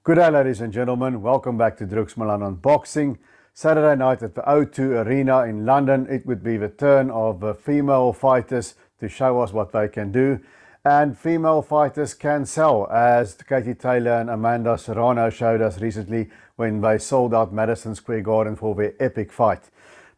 Good day, ladies and gentlemen. Welcome back to Drux Milan Unboxing. Saturday night at the O2 Arena in London, it would be the turn of female fighters to show us what they can do. And female fighters can sell, as Katie Taylor and Amanda Serrano showed us recently when they sold out Madison Square Garden for their epic fight.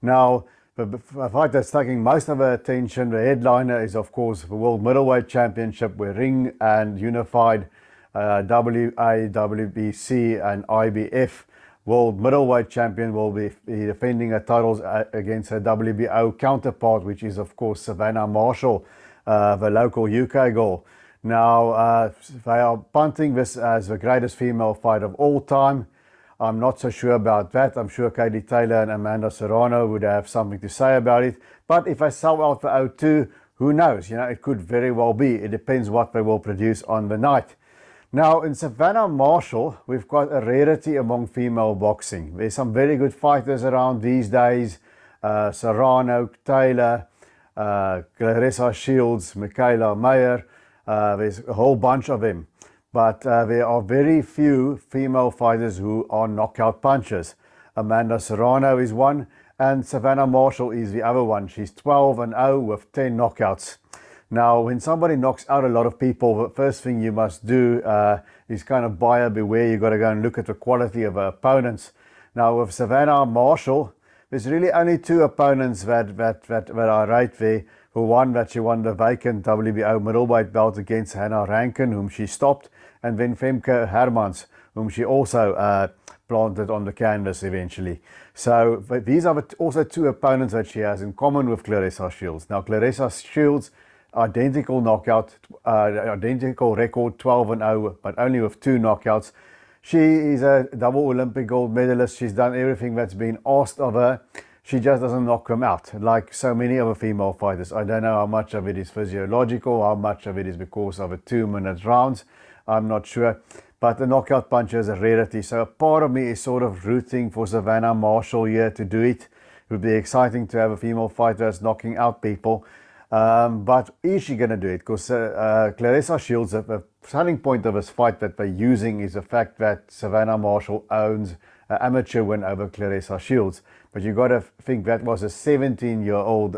Now, the fight that's taking most of our attention, the headliner, is of course the World Middleweight Championship, where Ring and Unified WA, WBC and IBF World Middleweight Champion will be defending her titles against her WBO counterpart, which is of course Savannah Marshall, the local UK girl. Now they are punting this as the greatest female fight of all time. I'm not so sure about that. I'm sure Katie Taylor and Amanda Serrano would have something to say about it. But if I sell out for O2, who knows? You know, it could very well be. It depends what they will produce on the night. Now, in Savannah Marshall, we've got a rarity among female boxing. There's some very good fighters around these days. Serrano, Taylor, Claressa Shields, Mikaela Mayer. There's a whole bunch of them. But there are very few female fighters who are knockout punchers. Amanda Serrano is one, and Savannah Marshall is the other one. She's 12-0 with 10 knockouts. Now, when somebody knocks out a lot of people, the first thing you must do is kind of buyer beware. You've got to go and look at the quality of her opponents. Now, with Savannah Marshall, there's really only two opponents that are right there. For one, that she won the vacant WBO middleweight belt against Hannah Rankin, whom she stopped, and then Femke Hermans, whom she also planted on the canvas eventually. So these are also two opponents that she has in common with Claressa Shields. Now, Claressa Shields, identical knockout, identical record, 12-0, but only with 2 knockouts. She is a double Olympic gold medalist. She's done everything that's been asked of her. She just doesn't knock them out like so many other female fighters. I don't know how much of it is physiological, how much of it is because of a 2-minute rounds. I'm not sure. But the knockout puncher is a rarity. So a part of me is sort of rooting for Savannah Marshall here to do it. It would be exciting to have a female fighter that's knocking out people. But is she going to do it? Because Claressa Shields, the selling point of this fight that they're using is the fact that Savannah Marshall owns an amateur win over Claressa Shields. But you got to think that was a 17-year-old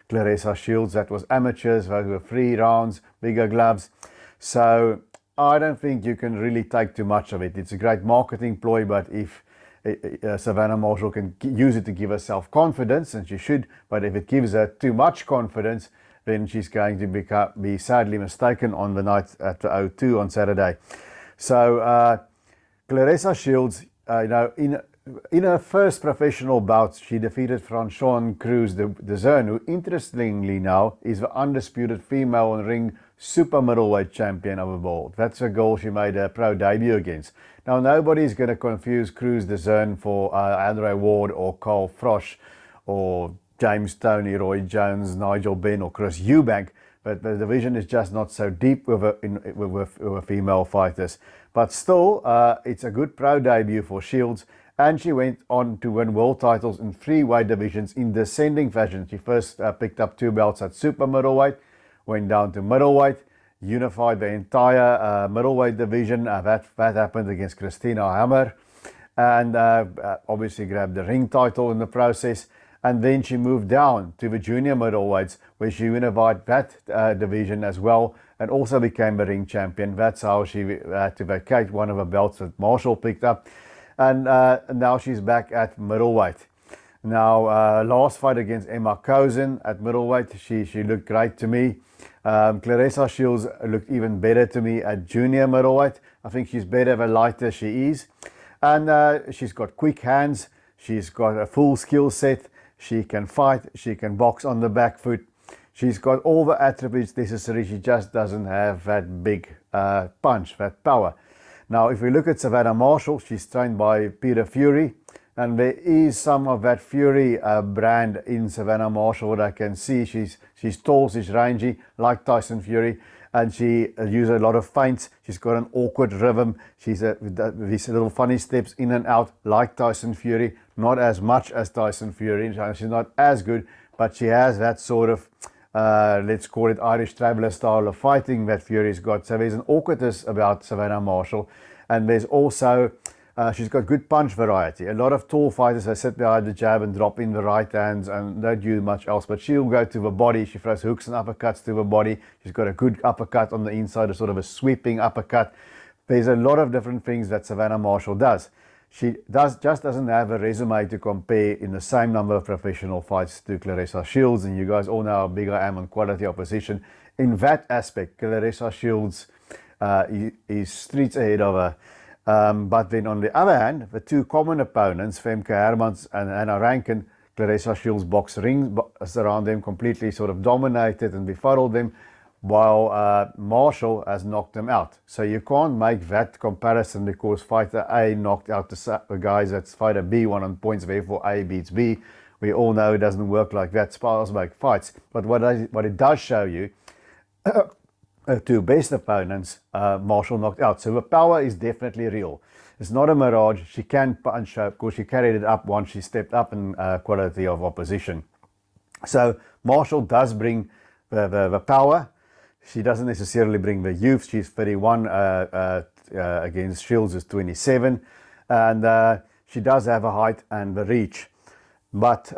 Claressa Shields. That was amateurs. Those were 3 rounds, bigger gloves. So I don't think you can really take too much of it. It's a great marketing ploy, but if Savannah Marshall can use it to give herself confidence, and she should, but if it gives her too much confidence, then she's going to be sadly mistaken on the night at the O2 on Saturday. So Claressa Shields, in her first professional bout, she defeated Franchon Cruz de Zern, who interestingly now is the undisputed female in ring super middleweight champion of the world. That's a girl she made her pro debut against. Now, nobody's going to confuse Cruz de Zern for Andre Ward or Carl Frosch or James Toney, Roy Jones, Nigel Benn or Chris Eubank, but the division is just not so deep with female fighters. But still, it's a good pro debut for Shields, and she went on to win world titles in 3 weight divisions in descending fashion. She first picked up 2 belts at super middleweight, went down to middleweight, unified the entire middleweight division. That happened against Christina Hammer, and obviously grabbed the ring title in the process. And then she moved down to the junior middleweights, where she unified that division as well, and also became the ring champion. That's how she had to vacate one of the belts that Marshall picked up. And now she's back at middleweight. Now, last fight against Emma Kozin at middleweight, she looked great to me. Claressa Shields looked even better to me at junior middleweight. I think she's better the lighter she is. And she's got quick hands. She's got a full skill set. She can fight. She can box on the back foot. She's got all the attributes necessary. She just doesn't have that big punch, that power. Now, if we look at Savannah Marshall, she's trained by Peter Fury. And there is some of that Fury brand in Savannah Marshall that I can see. She's tall, she's rangy, like Tyson Fury, and she uses a lot of feints. She's got an awkward rhythm. She's these little funny steps in and out, like Tyson Fury. Not as much as Tyson Fury. She's not as good, but she has that sort of, let's call it Irish traveller style of fighting that Fury's got. So there's an awkwardness about Savannah Marshall. And there's also, she's got good punch variety. A lot of tall fighters, they sit behind the jab and drop in the right hands and don't do much else. But she'll go to the body. She throws hooks and uppercuts to the body. She's got a good uppercut on the inside, a sort of a sweeping uppercut. There's a lot of different things that Savannah Marshall does. She just doesn't have a resume to compare in the same number of professional fights to Claressa Shields. And you guys all know how big I am on quality opposition. In that aspect, Claressa Shields is streets ahead of her. But then on the other hand, the two common opponents, Femke Hermans and Anna Rankin, Claressa Shields box rings around them, completely sort of dominated and befuddled them, while Marshall has knocked them out. So you can't make that comparison because fighter A knocked out the guys that's fighter B won on points, therefore A beats B. We all know it doesn't work like that. Spars make fights. But what it does show you, two best opponents, Marshall knocked out. So the power is definitely real. It's not a mirage. She can punch up because she carried it up once she stepped up in quality of opposition. So Marshall does bring the power. She doesn't necessarily bring the youth. She's 31 against Shields is 27. And she does have a height and the reach. But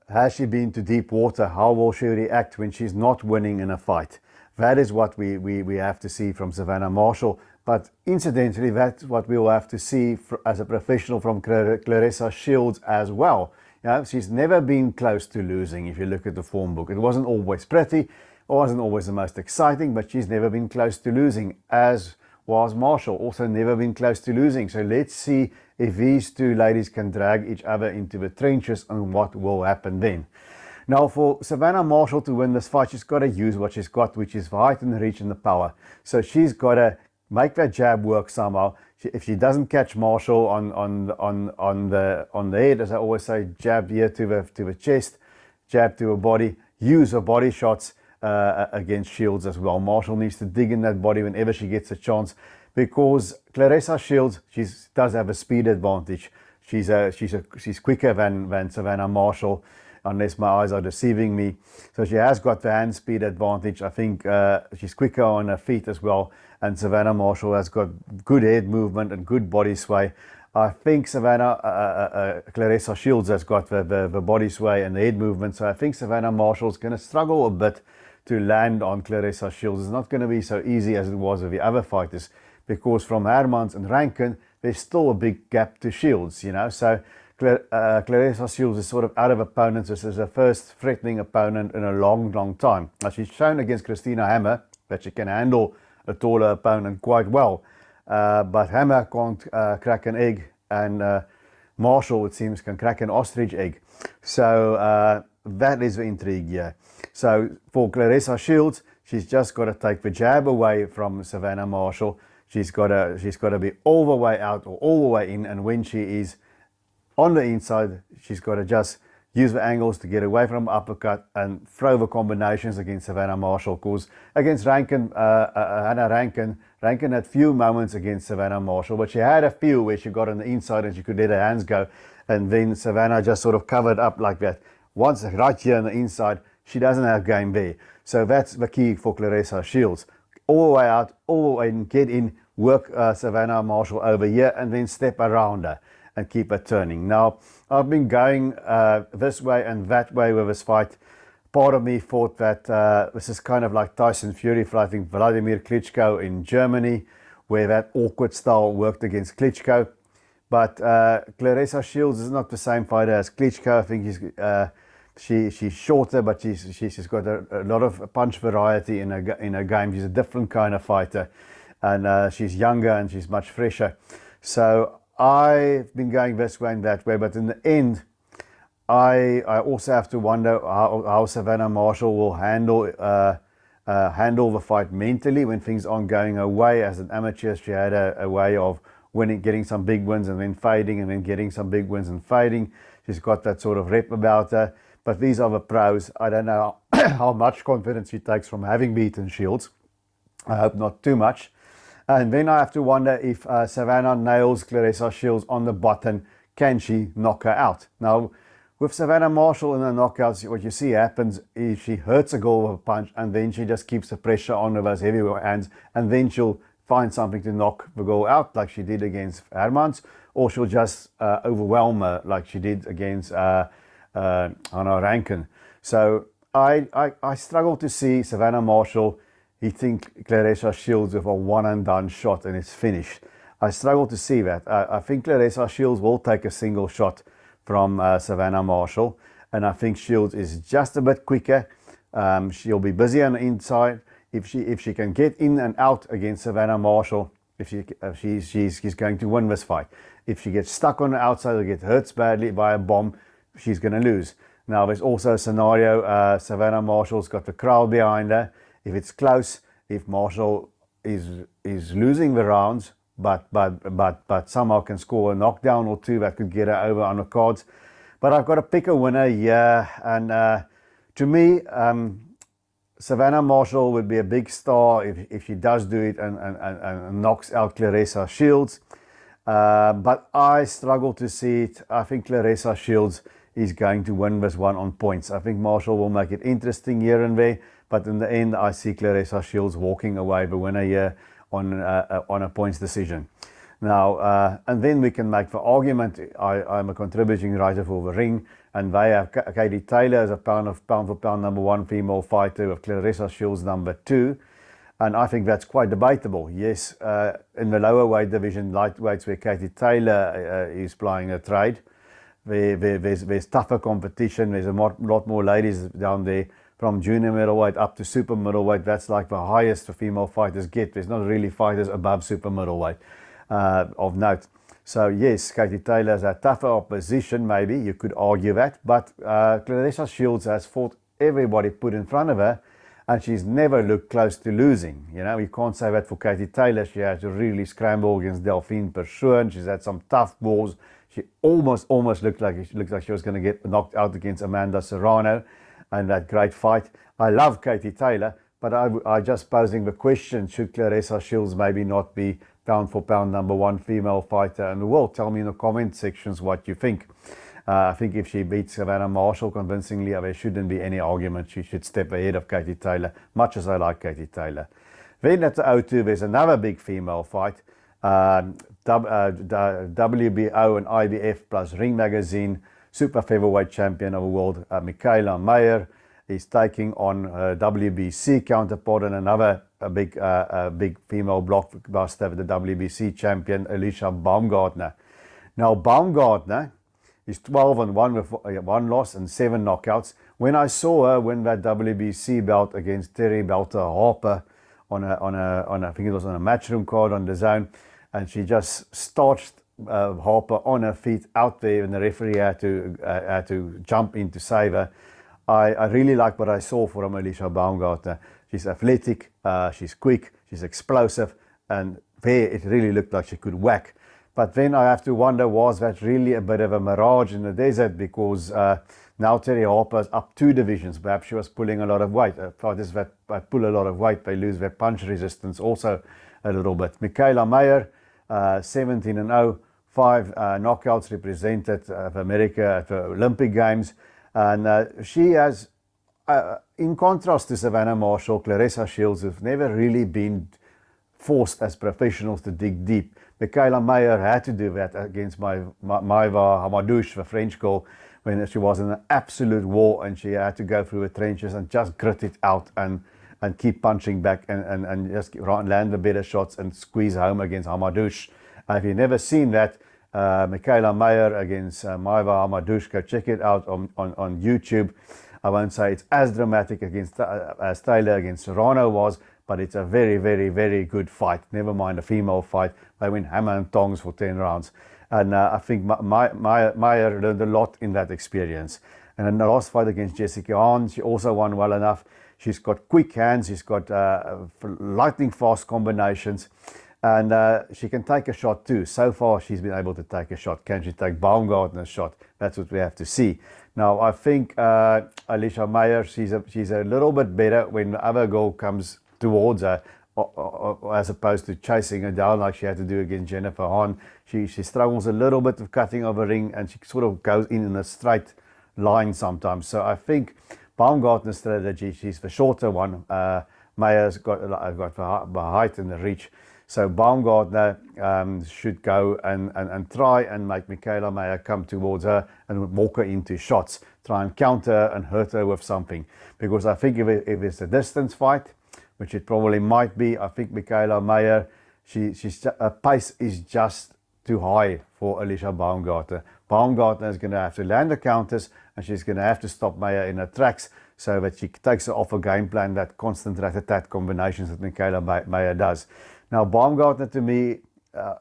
has she been to deep water? How will she react when she's not winning in a fight? That is what we have to see from Savannah Marshall. But incidentally, that's what we'll have to see as a professional from Claressa Shields as well. You know, she's never been close to losing if you look at the form book. It wasn't always pretty, it wasn't always the most exciting, but she's never been close to losing, as was Marshall, also never been close to losing. So let's see if these two ladies can drag each other into the trenches and what will happen then. Now, for Savannah Marshall to win this fight, she's got to use what she's got, which is the height and the reach and the power. So she's got to make that jab work somehow. If she doesn't catch Marshall on the head, as I always say, jab here to the chest, jab to her body, use her body shots against Shields as well. Marshall needs to dig in that body whenever she gets a chance, because Claressa Shields, she does have a speed advantage. She's quicker than Savannah Marshall, unless my eyes are deceiving me. So she has got the hand speed advantage. I think she's quicker on her feet as well. And Savannah Marshall has got good head movement and good body sway. I think Claressa Shields has got the body sway and the head movement. So I think Savannah Marshall's going to struggle a bit to land on Claressa Shields. It's not going to be so easy as it was with the other fighters, because from Hermans and Rankin, there's still a big gap to Shields, you know. So Claressa Shields is sort of out of opponents. This is her first threatening opponent in a long time. Now, she's shown against Christina Hammer that she can handle a taller opponent quite well. But Hammer can't crack an egg, and Marshall, it seems, can crack an ostrich egg. So that is the intrigue here. So for Claressa Shields, she's just got to take the jab away from Savannah Marshall. She's got to be all the way out or all the way in, and when she is on the inside, she's got to just use the angles to get away from uppercut and throw the combinations against Savannah Marshall. Because against Rankin, Anna Rankin had few moments against Savannah Marshall, but she had a few where she got on the inside and she could let her hands go, and then Savannah just sort of covered up like that. Once right here on the inside, she doesn't have game there. So that's the key for Claressa Shields. All the way out, all the way in, get in, work Savannah Marshall over here, and then step around her and keep her turning. Now, I've been going this way and that way with this fight. Part of me thought that this is kind of like Tyson Fury fighting Vladimir Klitschko in Germany, where that awkward style worked against Klitschko. But Claressa Shields is not the same fighter as Klitschko. I think she's shorter, but she's got a lot of punch variety in her game. She's a different kind of fighter, and she's younger and she's much fresher. So I've been going this way and that way, but in the end, I also have to wonder how Savannah Marshall will handle the fight mentally when things aren't going her way. As an amateur, she had a way of winning, getting some big wins and then fading, and then getting some big wins and fading. She's got that sort of rep about her. But these are the pros. I don't know how much confidence she takes from having beaten Shields. I hope not too much. And then I have to wonder if Savannah nails Claressa Shields on the button. Can she knock her out? Now, with Savannah Marshall in the knockouts, what you see happens is she hurts a girl with a punch, and then she just keeps the pressure on with those heavy hands, and then she'll find something to knock the girl out like she did against Hermans, or she'll just overwhelm her like she did against Hannah Rankin. So I struggle to see Savannah Marshall hitting Claressa Shields with a one-and-done shot and it's finished. I struggle to see that. I think Claressa Shields will take a single shot from Savannah Marshall, and I think Shields is just a bit quicker. She'll be busy on the inside. If she can get in and out against Savannah Marshall, she's going to win this fight. If she gets stuck on the outside or gets hurt badly by a bomb, she's going to lose. Now there's also a scenario, Savannah Marshall's got the crowd behind her. If it's close, if Marshall is losing the rounds, but somehow can score a knockdown or two that could get her over on the cards. But I've got to pick a winner here, and to me, Savannah Marshall would be a big star if she does do it and knocks out Claressa Shields. But I struggle to see it. I think Claressa Shields is going to win this one on points. I think Marshall will make it interesting here and there, but in the end, I see Claressa Shields walking away the winner here on a points decision. Now, and then we can make the argument. I'm a contributing writer for The Ring, and they have Katie Taylor as a pound for pound #1 female fighter, with Claressa Shields #2. And I think that's quite debatable. Yes, in the lower weight division, lightweights, where Katie Taylor is plying a trade, there's tougher competition. There's a lot more ladies down there, from junior middleweight up to super middleweight. That's like the highest the female fighters get. There's not really fighters above super middleweight of note. So yes, Katie Taylor has a tougher opposition, maybe, you could argue that. But Claressa Shields has fought everybody put in front of her, and she's never looked close to losing. You know, you can't say that for Katie Taylor. She had to really scramble against Delphine Persoon. She's had some tough balls. She almost looked like she was going to get knocked out against Amanda Serrano, and that great fight. I love Katie Taylor, but I just posing the question, should Claressa Shields maybe not be pound for pound #1 female fighter in the world? Tell me in the comment sections what you think. I think if she beats Savannah Marshall convincingly, there shouldn't be any argument. She should step ahead of Katie Taylor, much as I like Katie Taylor. Then at the O2, there's another big female fight. WBO and IBF plus Ring Magazine super featherweight champion of the world, Mikaela Meyer, is taking on her WBC counterpart and another big female blockbuster, the WBC champion, Alycia Baumgardner. Now, Baumgardner is 12-1 with 1 loss and 7 knockouts. When I saw her win that WBC belt against Terry Belter Harper on I think it was on a matchroom card on the Zone, and she just starched Harper on her feet out there, and the referee had to jump in to save her. I really like what I saw from Alycia Baumgardner. She's athletic, she's quick, she's explosive, and there it really looked like she could whack. But then I have to wonder, was that really a bit of a mirage in the desert? Because now Terry Harper's up 2 divisions. Perhaps she was pulling a lot of weight. Fighters that pull a lot of weight, they lose their punch resistance also a little bit. Mikaela Meyer, 17-0, 5 knockouts, represented America at the Olympic Games. And she has, in contrast to Savannah Marshall, Claressa Shields have never really been forced as professionals to dig deep. Mikaela Meyer had to do that against Maiva Hamadouche, the French girl, when she was in an absolute war, and she had to go through the trenches and just grit it out and keep punching back and just land the better shots and squeeze home against Hamadouche. If you've never seen that, Mikaela Meyer against Maiva Hamadouche, go check it out on YouTube. I won't say it's as dramatic as Taylor against Serrano was, but it's a very, very, very good fight. Never mind a female fight. They went hammer and tongs for 10 rounds. And I think Meyer learned a lot in that experience. And in the last fight against Jessica Hahn, she also won well enough. She's got quick hands. She's got lightning fast combinations. And she can take a shot too. So far, she's been able to take a shot. Can she take Baumgardner's shot? That's what we have to see. Now, I think Alycia Meyer, she's a little bit better when the other girl comes towards her, as opposed to chasing her down like she had to do against Jennifer Hahn. She struggles a little bit with cutting over ring, and she sort of goes in a straight line sometimes. So I think Baumgartner's strategy, she's the shorter one. Meyer's got the height and the reach. So Baumgardner should go and try and make Mikaela Meyer come towards her and walk her into shots, try and counter her and hurt her with something. Because I think if it's a distance fight, which it probably might be, I think Mikaela Meyer, her pace is just too high for Alycia Baumgardner. Baumgardner is going to have to land the counters, and she's going to have to stop Meyer in her tracks so that she takes her off a game plan, that constant rat-a-tat combinations that Mikaela Meyer does. Now, Baumgardner, to me,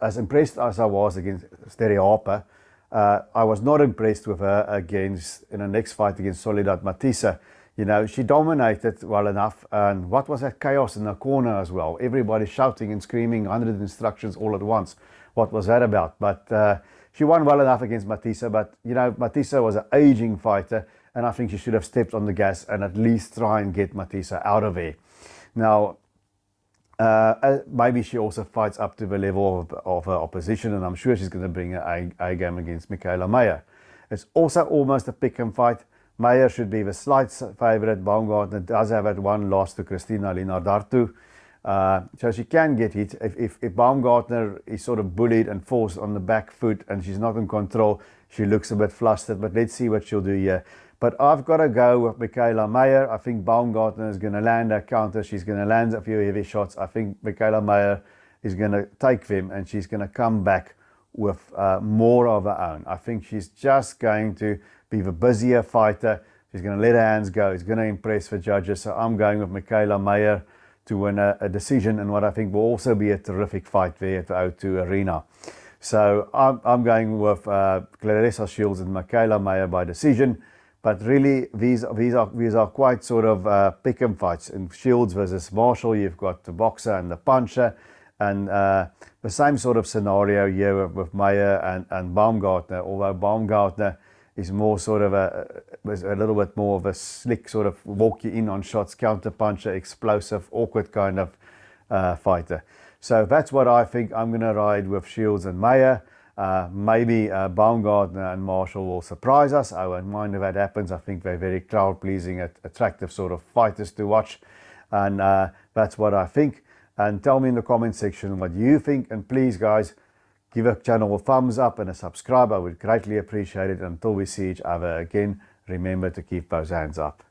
as impressed as I was against Sterry Harper, I was not impressed with her in the next fight against Soledad Matisse. You know, she dominated well enough, and what was that chaos in the corner as well? Everybody shouting and screaming, 100 instructions all at once. What was that about? But she won well enough against Matisse, but, you know, Matisse was an aging fighter, and I think she should have stepped on the gas and at least try and get Matisse out of there. Now, maybe she also fights up to the level of her opposition, and I'm sure she's going to bring an A game against Mikaela Meyer. It's also almost a pick and fight. Meyer should be the slight favourite. Baumgardner does have that one loss to Cristina Linardartu. So she can get hit. If Baumgardner is sort of bullied and forced on the back foot and she's not in control, she looks a bit flustered. But let's see what she'll do here. But I've got to go with Mikaela Meyer. I think Baumgardner is going to land her counter. She's going to land a few heavy shots. I think Mikaela Meyer is going to take them, and she's going to come back with more of her own. I think she's just going to be the busier fighter. She's going to let her hands go. It's going to impress the judges. So I'm going with Mikaela Meyer to win a decision, and what I think will also be a terrific fight there at the O2 Arena. So I'm going with Claressa Shields and Mikaela Meyer by decision. But really, these are quite sort of pick 'em fights. In Shields versus Marshall, you've got the boxer and the puncher, and the same sort of scenario here with Meyer and Baumgardner. Although Baumgardner is more sort of a little bit more of a slick sort of walk you in on shots, counter puncher, explosive, awkward kind of fighter. So that's what I think. I'm going to ride with Shields and Meyer. Maybe Baumgardner and Marshall will surprise us. I won't mind if that happens. I think they're very crowd-pleasing, attractive sort of fighters to watch. And that's what I think. And tell me in the comment section what you think. And please, guys, give the channel a thumbs up and a subscribe. I would greatly appreciate it. Until we see each other again, remember to keep those hands up.